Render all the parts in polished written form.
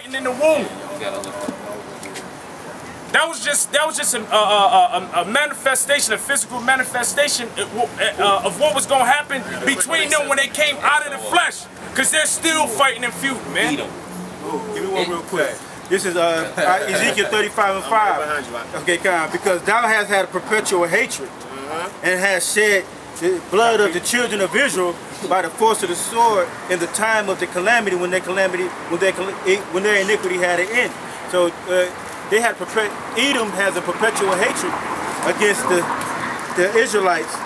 fighting in the womb. That was just a manifestation, a physical manifestation of what was gonna happen between them when they came out of the flesh. Cause they're still fighting and feuding, man. Give me one real quick. This is Ezekiel 35:5. Okay, because thou hast had a perpetual hatred and hast shed the blood of the children of Israel by the force of the sword in the time of the calamity when their iniquity had an end. So they had Edom has a perpetual hatred against the Israelites.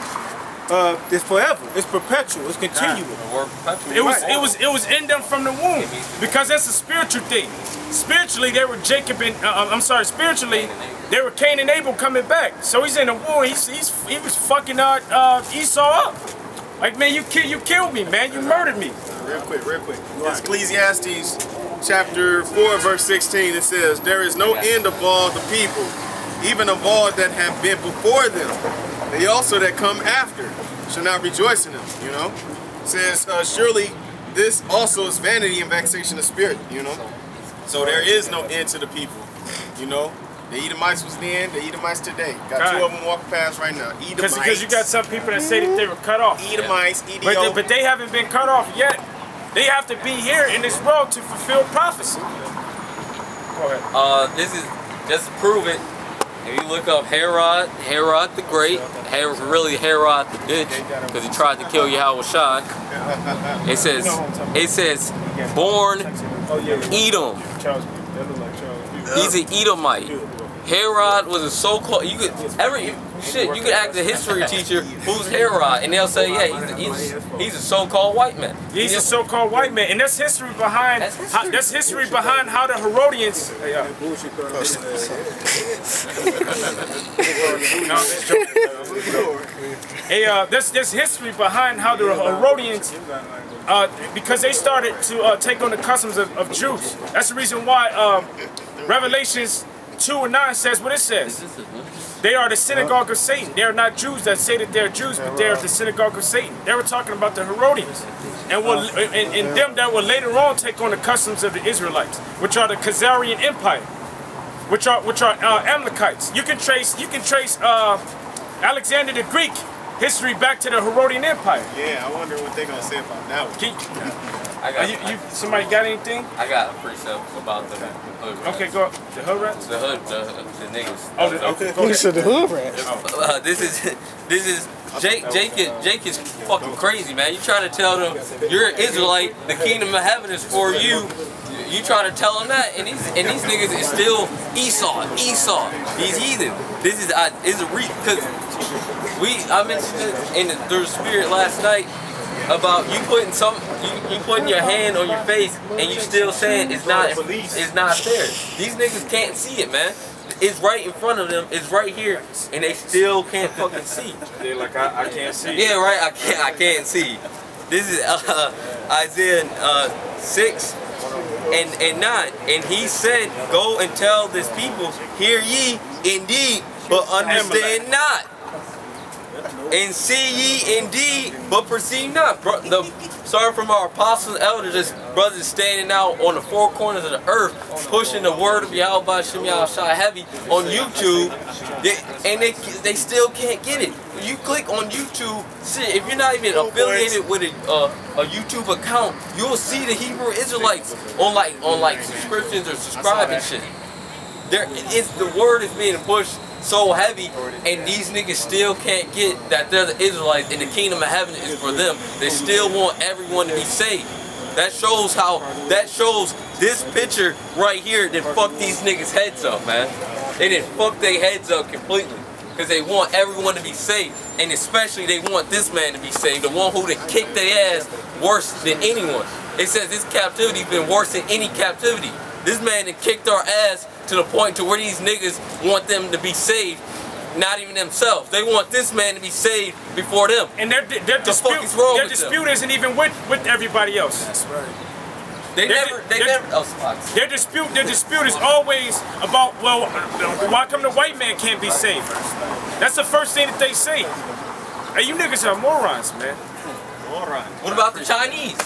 It's forever. It's perpetual. It's continual. It was in them from the womb, because that's a spiritual thing. Spiritually, they were Jacob and spiritually, they were Cain and Abel coming back. So he's in the womb. He was fucking Esau up. Like, man, you killed me, man. You murdered me. Real quick. It's Ecclesiastes chapter 4, verse 16. It says, "There is no end of all the people, even of all that have been before them. They also that come after shall not rejoice in them." You know, it says, "Surely this also is vanity and vexation of spirit." You know, so there is no end to the people. You know, the Edomites was then, the Edomites today. Got two of them walking past right now. Edomites. Because you got some people that say that they were cut off. Edomites, but they haven't been cut off yet. They have to be here in this world to fulfill prophecy. Go ahead. This is just to prove it. If you look up Herod the Great, really Herod the bitch, because he tried to kill Yahushua. It says born Edom. He's an Edomite. Herod was a so-called, you could ask a history teacher who's Herod, and they'll say, yeah, he's a so-called white man. He's a so-called white man, and that's history behind how the Herodians. There's history behind how the Herodians, because they started to take on the customs of Jews. That's the reason why Revelations 2:9 says what it says. They are the synagogue of Satan. They are not Jews that say that they're Jews, but they're the synagogue of Satan. They were talking about the Herodians, and them that will later on take on the customs of the Israelites, which are the Khazarian Empire, which are Amalekites. You can trace Alexander the Greek history back to the Herodian Empire. Yeah, I wonder what they're gonna say about that one. Somebody got anything? I got a precept about the hood rats. Okay, go. The hood rats? The niggas. Oh, okay. You said the hood rats. This is Jake is fucking crazy, man. You trying to tell them you're an Israelite, the kingdom of heaven is for you. You trying to tell them that, and these niggas is still Esau. These heathen. This is because I mentioned it in the spirit last night about you putting your hand on your face and you still saying it's not there. These niggas can't see it, man. It's right in front of them. It's right here, and they still can't fucking see. They're like, I can't see. Yeah, right. I can't see. This is Isaiah 6 and 9, and he said, "Go and tell this people, hear ye indeed, but understand not. And see ye indeed, but perceive not." Sorry from our apostles and elders, just brothers standing out on the four corners of the earth, pushing the word of Yahweh Shem Yahushua heavy on YouTube, and they still can't get it. You click on YouTube, shit, if you're not even affiliated with a YouTube account, you'll see the Hebrew Israelites on like subscriptions or subscribing shit. The word is being pushed so heavy, and these niggas still can't get that they're the Israelites and the kingdom of heaven is for them. They still want everyone to be saved. That shows this picture right here that fucked these niggas' heads up, man. They didn't fuck their heads up completely, because they want everyone to be saved, and especially they want this man to be saved, the one who done kicked their ass worse than anyone. It says this captivity's been worse than any captivity. This man done kicked our ass to the point to where these niggas want them to be saved, not even themselves. They want this man to be saved before them. And their dispute isn't even with everybody else. That's right. Their dispute is always about, well, why come the white man can't be saved? That's the first thing that they say. Hey, you niggas are morons, man. What about the Chinese?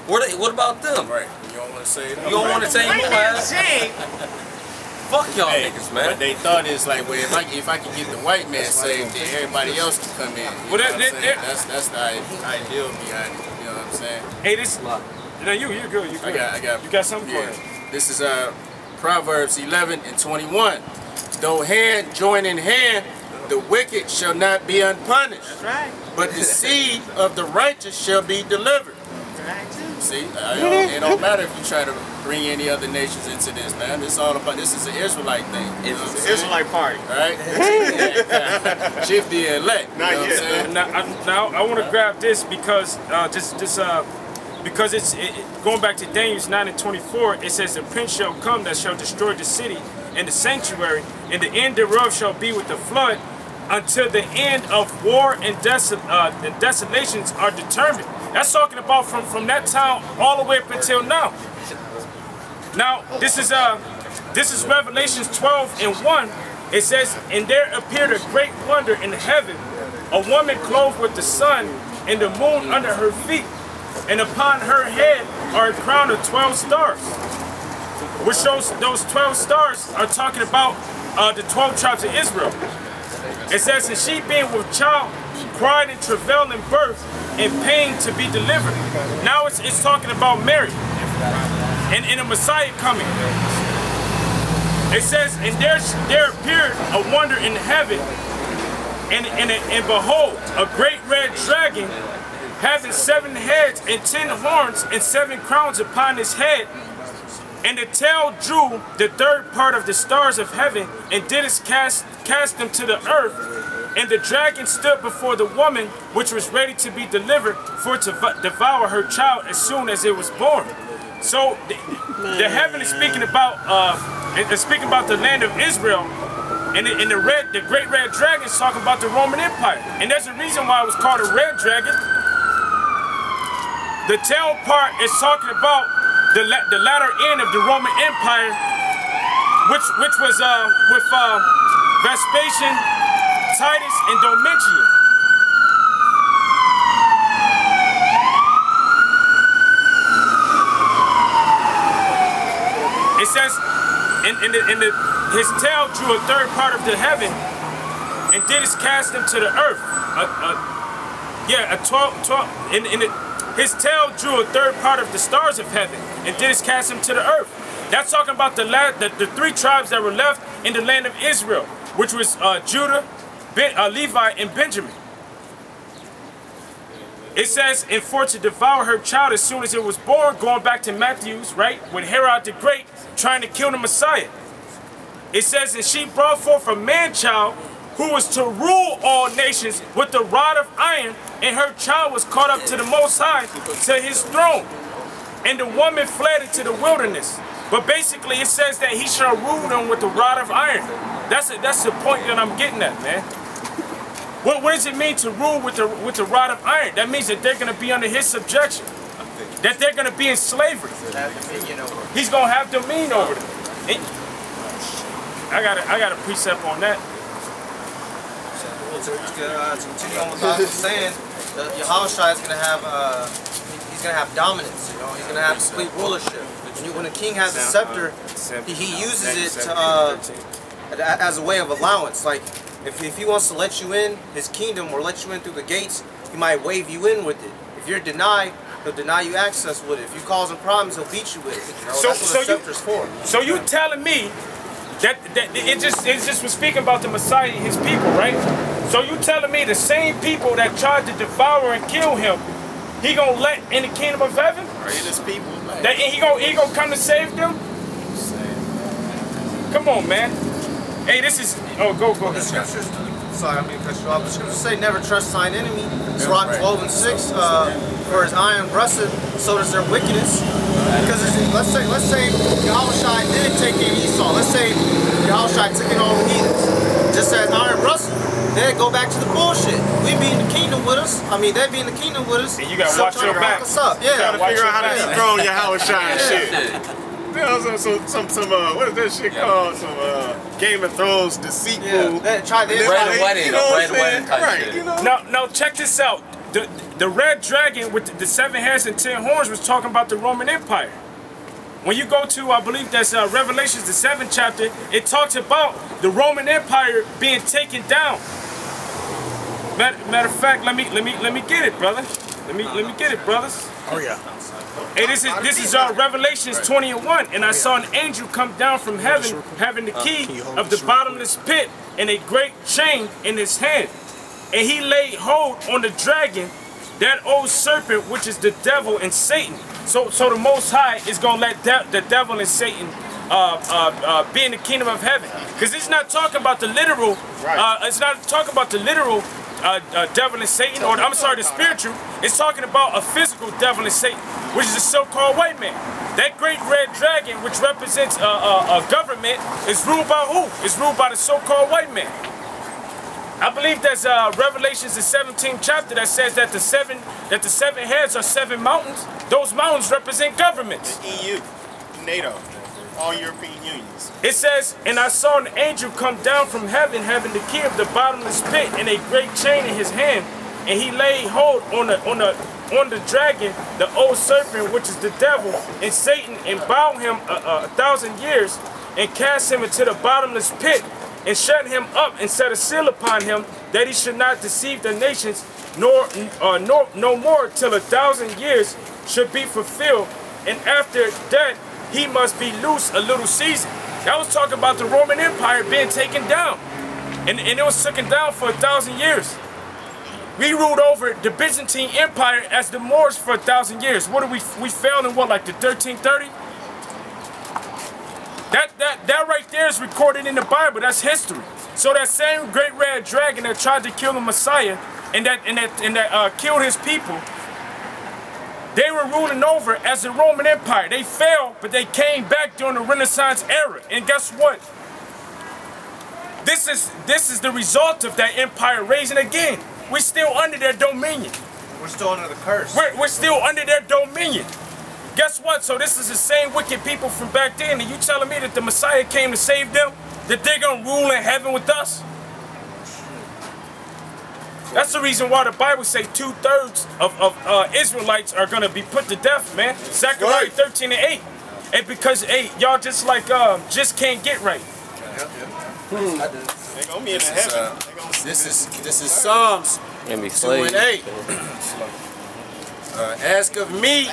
What about them? Right. You don't want to say that? You don't want to say more? Fuck y'all niggas, man. But they thought it's like, well, if I can get the white man saved, then everybody else can come in. Well, that's the ideal behind it. You know what I'm saying? Hey, this. No, you're good. You're good. I got. You got something for it. This is Proverbs 11:21. Though hand join in hand, the wicked shall not be unpunished. That's right. But the seed of the righteous shall be delivered. That's right too. See, it don't matter if you try to bring any other nations into this, man. It's all about. This is an Israelite thing. It's an Israelite party, right? Shift the elect. Not yet. Now I want to grab this because because it's going back to Daniel 9:24. It says, "The prince shall come that shall destroy the city and the sanctuary, and the end thereof shall be with the flood, until the end of war and desolations are determined." That's talking about from that time all the way up until now. Now this is Revelations 12:1. It says, "And there appeared a great wonder in heaven, a woman clothed with the sun and the moon under her feet, and upon her head are a crown of 12 stars." Which shows those 12 stars are talking about the 12 tribes of Israel. It says, "And she being with child cried in travail in birth and pain to be delivered." Now it's talking about Mary and a Messiah coming. It says, "And there appeared a wonder in heaven, and behold, a great red dragon, having 7 heads and 10 horns and 7 crowns upon his head. And the tail drew the 3rd part of the stars of heaven, and did cast them to the earth. And the dragon stood before the woman, which was ready to be delivered, for to devour her child as soon as it was born." So the heaven is speaking about the land of Israel, and the great red dragon is talking about the Roman Empire. And there's a reason why it was called a red dragon. The tail part is talking about the latter end of the Roman Empire, which was with Vespasian, Titus, and Domitian. It says, his tail drew a 3rd part of the heaven, and did cast them to the earth. His tail drew a 3rd part of the stars of heaven, and did cast them to the earth. That's talking about the 3 tribes that were left in the land of Israel, which was Judah, Levi, and Benjamin. It says, "And for to devour her child as soon as it was born," going back to Matthew's, right, with Herod the Great trying to kill the Messiah. It says, "And she brought forth a man-child who was to rule all nations with the rod of iron, and her child was caught up to the Most High, to his throne. And the woman fled into the wilderness." But basically it says that he shall rule them with the rod of iron. That's the point that I'm getting at, man. What does it mean to rule with the rod of iron? That means that they're going to be under his subjection. That they're going to be in slavery. He's going to have dominion over them. I got a precept on that. To continue on with what I was saying, Yahushua is going to have he's going to have dominance. You know, he's going to have complete rulership. When a king has a scepter, he uses it to, as a way of allowance. Like if he wants to let you in his kingdom or let you in through the gates, he might wave you in with it. If you're denied, he'll deny you access with it. If you cause him problems, he'll beat you with it. You know, that's what the scepter's for. So you telling me that it just was speaking about the Messiah and his people, right? So you telling me the same people that tried to devour and kill him, he gonna let in the kingdom of heaven? His people. That he gonna come to save them? Come on, man. Hey, this is go ahead. The scriptures, sorry, I mean cut you off. The scriptures say never trust thine enemy. Sirach 12:6. For his iron breasted, so does their wickedness. Because let's say Yahushua did take in Esau. Let's say Yahushua took in all the heathens. Just as iron breasted. Then go back to the bullshit. We be in the kingdom with us. I mean, they be in the kingdom with us. And you gotta watch your back. Yeah. You gotta figure out how to dethrone your Yahushua and shit. You know, some what is that shit called? Some Game of Thrones deceitful. Yeah. Try this. Red wedding, you know red wedding type right, shit. you know? Now check this out. The red dragon with the 7 heads and 10 horns was talking about the Roman Empire. when you go to, I believe that's Revelations, the 7th chapter, it talks about the Roman Empire being taken down. Matter of fact, let me get it, brother. Let me get it, brothers. Oh yeah. Hey, this is Revelations 20:1, and I saw an angel come down from heaven, having the key of the bottomless pit and a great chain in his hand, and he laid hold on the dragon, that old serpent, which is the devil and Satan. So the Most High is gonna let the devil and Satan be in the kingdom of heaven, because it's not talking about the literal. It's not talking about the literal devil and Satan, or I'm sorry, the spiritual. It's talking about a physical devil and Satan, which is the so-called white man. That great red dragon, which represents a government, is ruled by who? It's ruled by the so-called white man. I believe that's Revelations, the 17th chapter, that says that the seven heads are 7 mountains. Those mountains represent governments. The EU, NATO, all European unions. It says, and I saw an angel come down from heaven, having the key of the bottomless pit and a great chain in his hand, and he laid hold on the dragon, the old serpent, which is the devil and Satan, and bound him 1,000 years, and cast him into the bottomless pit, and shut him up, and set a seal upon him, that he should not deceive the nations, no more, till 1,000 years should be fulfilled, and after that he must be loose a little season. That was talking about the Roman Empire being taken down, and it was taken down for 1,000 years. We ruled over the Byzantine Empire as the Moors for 1,000 years. What did we fell in, what, like the 1330? That right there is recorded in the Bible. That's history. So that same great red dragon that tried to kill the Messiah and that killed his people, they were ruling over as the Roman Empire. They fell, but they came back during the Renaissance era. And guess what? This is the result of that empire raising again. We're still under their dominion. We're still under the curse. We're still under their dominion. Guess what? So this is the same wicked people from back then, and you telling me that the Messiah came to save them? That they're going to rule in heaven with us? That's the reason why the Bible say 2/3 of Israelites are going to be put to death, man. Zechariah 13:8. And because, hey, y'all just like, just can't get right. They're going to be in heaven. This is Psalms 2:8. Ask of me,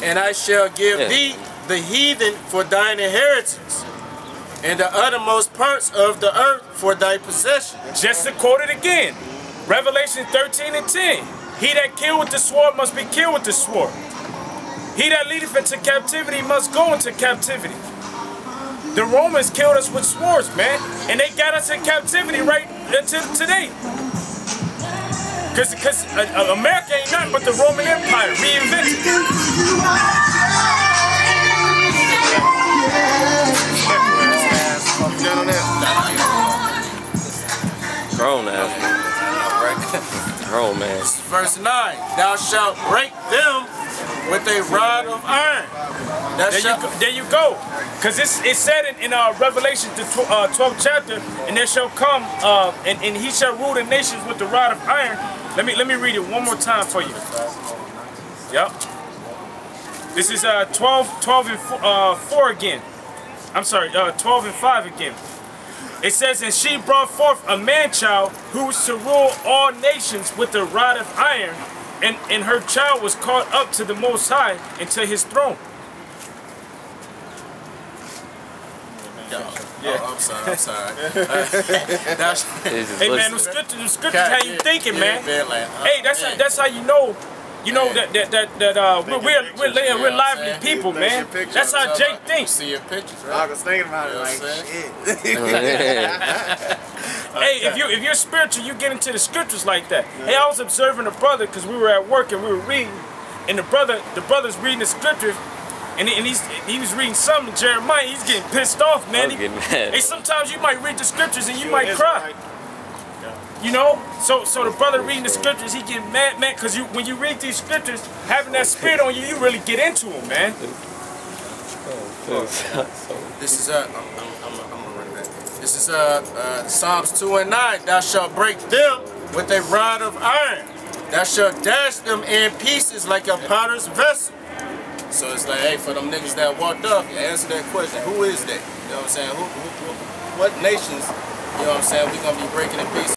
and I shall give thee the heathen for thine inheritance, and the uttermost parts of the earth for thy possession. Just to quote it again, Revelation 13:10. He that killed with the sword must be killed with the sword. He that leadeth into captivity must go into captivity. The Romans killed us with swords, man, and they got us in captivity right until today. Because America ain't nothing but the Roman Empire reinvented. Grown ass. Grown man. Verse 9. Thou shalt break them with a rod of iron. There you go. Because it said in Revelation, the 12th chapter, and there shall come, and he shall rule the nations with the rod of iron. Let me read it one more time for you. Yep. This is 12 and 4 again. I'm sorry, 12 and 5 again. It says, and she brought forth a man-child who was to rule all nations with a rod of iron, and her child was caught up to the Most High and to his throne. Yeah. I'm sorry. Hey man, the scriptures how you thinking, man. Hey, that's how you know. You know that we're lively people, man. That's how Jake thinks. See your pictures, right? I was thinking about it like shit. Hey, if you're spiritual, you get into the scriptures like that. Hey, I was observing a brother because we were at work and we were reading, and the brother's reading the scriptures. And he was reading something in Jeremiah. He's getting pissed off, man. Getting mad. Hey, sometimes you might read the scriptures and you might cry. You know? So the brother reading the scriptures, he getting mad, man, because when you read these scriptures, having that spirit on you, you really get into them, man. This is I'm gonna run that. This is Psalms 2 and 9. Thou shalt break them with a rod of iron. Thou shalt dash them in pieces like a potter's vessel. So it's like, hey, for them niggas that walked up, you answer that question, who is that? You know what I'm saying? What nations, you know what I'm saying, we gonna be breaking in peace.